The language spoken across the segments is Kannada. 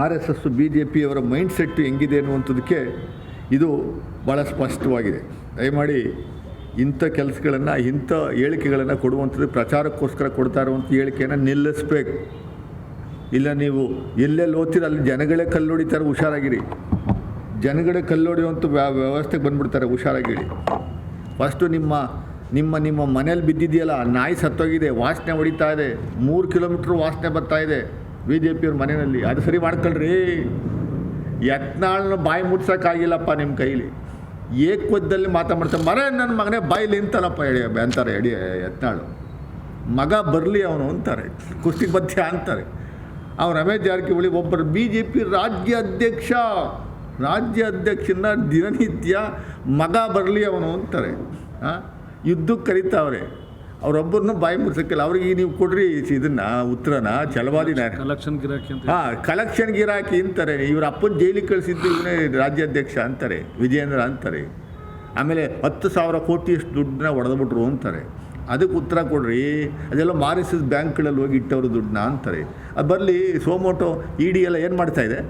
R S S B J ಪಿಯವರ ಮೈಂಡ್ ಸೆಟ್ಟು ಹೆಂಗಿದೆ ಅನ್ನುವಂಥದ್ದಕ್ಕೆ ಇದು ಭಾಳ ಸ್ಪಷ್ಟವಾಗಿದೆ. ದಯಮಾಡಿ ಇಂಥ ಕೆಲಸಗಳನ್ನು, ಇಂಥ ಹೇಳಿಕೆಗಳನ್ನು ಕೊಡುವಂಥದ್ದು ಪ್ರಚಾರಕ್ಕೋಸ್ಕರ ಕೊಡ್ತಾ ಇರುವಂಥ ಹೇಳಿಕೆಯನ್ನು ನಿಲ್ಲಿಸಬೇಕು. ಇಲ್ಲ ನೀವು ಎಲ್ಲೆಲ್ಲಿ ಓದ್ತೀರ ಅಲ್ಲಿ ಜನಗಳೇ ಕಲ್ಲೊಡಿತಾರೆ, ಹುಷಾರಾಗಿರಿ. ಜನಗಳೇ ಕಲ್ಲೊಡೆಯುವಂಥ ವ್ಯವಸ್ಥೆಗೆ ಬಂದುಬಿಡ್ತಾರೆ, ಹುಷಾರಾಗಿರಿ. ಫಸ್ಟು ನಿಮ್ಮ ಮನೇಲಿ ಬಿದ್ದಿದೆಯಲ್ಲ, ನಾಯಿ ಸತ್ತೋಗಿದೆ, ವಾಸನೆ ಹೊಡಿತಾ ಇದೆ, 3 ಕಿಲೋಮೀಟ್ರ್ ವಾಸನೆ ಬರ್ತಾ ಇದೆ ಬಿ ಜೆ ಪಿಯವ್ರ ಮನೆಯಲ್ಲಿ, ಅದು ಸರಿ ಮಾಡ್ಕೊಳ್ರಿ. ಯತ್ನಾಳನ್ನ ಬಾಯಿ ಮುಟ್ಸೋಕ್ಕಾಗಿಲ್ಲಪ್ಪ ನಿಮ್ಮ ಕೈಲಿ. ಏಕವದ್ದಲ್ಲಿ ಮಾತಾಡ್ತಾರೆ, ಮರ ನನ್ನ ಮಗನೇ ಬಾಯಿಲಿ ನಿಂತಲ್ಲಪ್ಪ ಅಂತಾರೆ ಯತ್ನಾಳು. ಮಗ ಬರಲಿ ಅವನು ಅಂತಾರೆ, ಕುಸ್ತಿಗೆ ಬತ್ಯ ಅಂತಾರೆ. ಅವ್ರು ರಮೇಶ್ ಜಾರಕಿಹೊಳಿ ಒಬ್ಬರು ಬಿ ಜೆ ಪಿ ರಾಜ್ಯಾಧ್ಯಕ್ಷನ ದಿನನಿತ್ಯ ಮಗ ಬರಲಿ ಅವನು ಅಂತಾರೆ. ಯುದ್ಧಕ್ಕೆ ಕರೀತಾವ್ರೆ, ಅವರೊಬ್ಬರನ್ನು ಬಾಯಿ ಮುರ್ಸಕ್ಕಿಲ್ಲ. ಅವ್ರಿಗೆ ನೀವು ಕೊಡ್ರಿ ಇದನ್ನು ಉತ್ತರನ, ಛಲವಾದಿನ ಕಲೆಕ್ಷನ್ ಗಿರಾಕಿ ಅಂತಾರೆ. ಇವ್ರ ಅಪ್ಪನ ಜೈಲಿಗೆ ಕಳಿಸಿದ್ದು ಇವನೇ ರಾಜ್ಯಾಧ್ಯಕ್ಷ ಅಂತಾರೆ, ವಿಜಯೇಂದ್ರ ಅಂತಾರೆ. ಆಮೇಲೆ 10,000 ಕೋಟಿಯಷ್ಟು ದುಡ್ಡನ್ನ ಹೊಡೆದ್ಬಿಟ್ರು ಅಂತಾರೆ. ಅದಕ್ಕೆ ಉತ್ತರ ಕೊಡ್ರಿ, ಅದೆಲ್ಲ ಮಾರಿಸಿಸ್ ಬ್ಯಾಂಕ್ಗಳಲ್ಲಿ ಹೋಗಿ ಇಟ್ಟವರು ದುಡ್ಡನ್ನ ಅಂತಾರೆ. ಅದು ಬರಲಿ. ಸೋಮೋಟೋ ಇ ಡಿ ಎಲ್ಲ ಏನು ಮಾಡ್ತಾಯಿದೆ?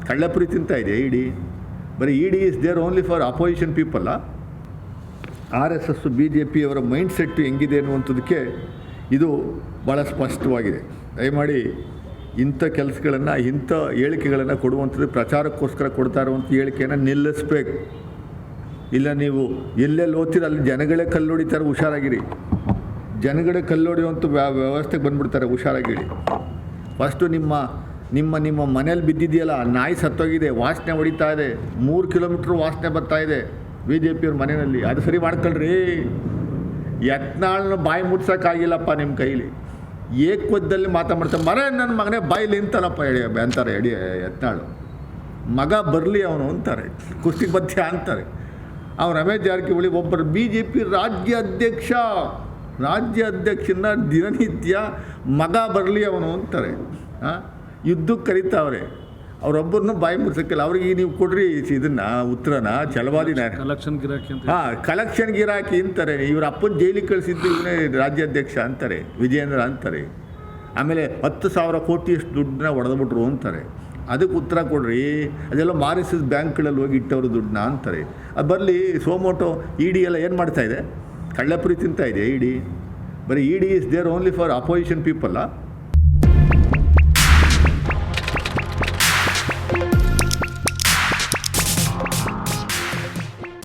ಕಳ್ಳಪುರಿ ತಿಂತಾಯಿದೆ ಇ ಡಿ. ಬರೀ E D is there only for opposition ಪೀಪಲ್ಲ. R S S B J ಪಿಯವರ ಮೈಂಡ್ ಸೆಟ್ಟು ಹೆಂಗಿದೆ ಅನ್ನುವಂಥದ್ದಕ್ಕೆ ಇದು ಭಾಳ ಸ್ಪಷ್ಟವಾಗಿದೆ. ದಯಮಾಡಿ ಇಂಥ ಕೆಲಸಗಳನ್ನು, ಇಂಥ ಹೇಳಿಕೆಗಳನ್ನು ಕೊಡುವಂಥದ್ದು ಪ್ರಚಾರಕ್ಕೋಸ್ಕರ ಕೊಡ್ತಾ ಇರುವಂಥ ಹೇಳಿಕೆಯನ್ನು ನಿಲ್ಲಿಸಬೇಕು. ಇಲ್ಲ ನೀವು ಎಲ್ಲೆಲ್ಲಿ ಓದ್ತೀರ ಅಲ್ಲಿ ಜನಗಳೇ ಕಲ್ಲೊಡಿತಾರೆ, ಹುಷಾರಾಗಿರಿ. ಜನಗಳೇ ಕಲ್ಲೊಡೆಯುವಂಥ ವ್ಯವಸ್ಥೆಗೆ ಬಂದುಬಿಡ್ತಾರೆ, ಹುಷಾರಾಗಿರಿ. ಫಸ್ಟು ನಿಮ್ಮ ಮನೇಲಿ ಬಿದ್ದಿದೆಯಲ್ಲ, ನಾಯಿ ಸತ್ತೋಗಿದೆ, ವಾಸನೆ ಹೊಡಿತಾ ಇದೆ, 3 ಕಿಲೋಮೀಟ್ರ್ ವಾಸನೆ ಬರ್ತಾ ಇದೆ ಬಿ ಜೆ ಪಿಯವ್ರ ಮನೆಯಲ್ಲಿ, ಅದು ಸರಿ ಮಾಡ್ಕೊಳ್ರಿ. ಯತ್ನಾಳನ್ನ ಬಾಯಿ ಮುಟ್ಸೋಕ್ಕಾಗಿಲ್ಲಪ್ಪ ನಿಮ್ಮ ಕೈಲಿ. ಏಕವದ್ದಲ್ಲಿ ಮಾತಾಡ್ತಾರೆ, ಮರ ನನ್ನ ಮಗನೇ ಬಾಯಿಲಿ ನಿಂತಲ್ಲಪ್ಪ ಅಂತಾರೆ ಯತ್ನಾಳು. ಮಗ ಬರಲಿ ಅವನು ಅಂತಾರೆ, ಕುಸ್ತಿಗೆ ಬತ್ಯ ಅಂತಾರೆ. ಅವ್ರು ರಮೇಶ್ ಜಾರಕಿಹೊಳಿ ಒಬ್ಬರು ಬಿ ಜೆ ಪಿ ರಾಜ್ಯಾಧ್ಯಕ್ಷನ ದಿನನಿತ್ಯ ಮಗ ಬರಲಿ ಅವನು ಅಂತಾರೆ. ಯುದ್ಧಕ್ಕೆ ಕರೀತಾವ್ರೆ, ಅವರೊಬ್ಬರನ್ನು ಬಾಯಿ ಮುರ್ಸಕ್ಕಿಲ್ಲ. ಅವ್ರಿಗೆ ನೀವು ಕೊಡ್ರಿ ಇದನ್ನು ಉತ್ತರನ, ಛಲವಾದಿನ ಕಲೆಕ್ಷನ್ ಗಿರಾಕಿ ಅಂತಾರೆ. ಇವ್ರ ಅಪ್ಪನ ಜೈಲಿಗೆ ಕಳಿಸಿದ್ದು ಇವನೇ ರಾಜ್ಯಾಧ್ಯಕ್ಷ ಅಂತಾರೆ, ವಿಜಯೇಂದ್ರ ಅಂತಾರೆ. ಆಮೇಲೆ 10,000 ಕೋಟಿಯಷ್ಟು ದುಡ್ಡನ್ನ ಹೊಡೆದ್ಬಿಟ್ರು ಅಂತಾರೆ. ಅದಕ್ಕೆ ಉತ್ತರ ಕೊಡ್ರಿ, ಅದೆಲ್ಲ ಮಾರಿಸಿಸ್ ಬ್ಯಾಂಕ್ಗಳಲ್ಲಿ ಹೋಗಿ ಇಟ್ಟವರು ದುಡ್ಡನ್ನ ಅಂತಾರೆ. ಅದು ಬರಲಿ. ಸೋಮೋಟೋ ಇ ಡಿ ಎಲ್ಲ ಏನು ಮಾಡ್ತಾಯಿದೆ? ಕಳ್ಳಪುರಿ ತಿಂತಾಯಿದೆ ಇ ಡಿ. ಬರೀ E D is there only for opposition ಪೀಪಲ್ಲ.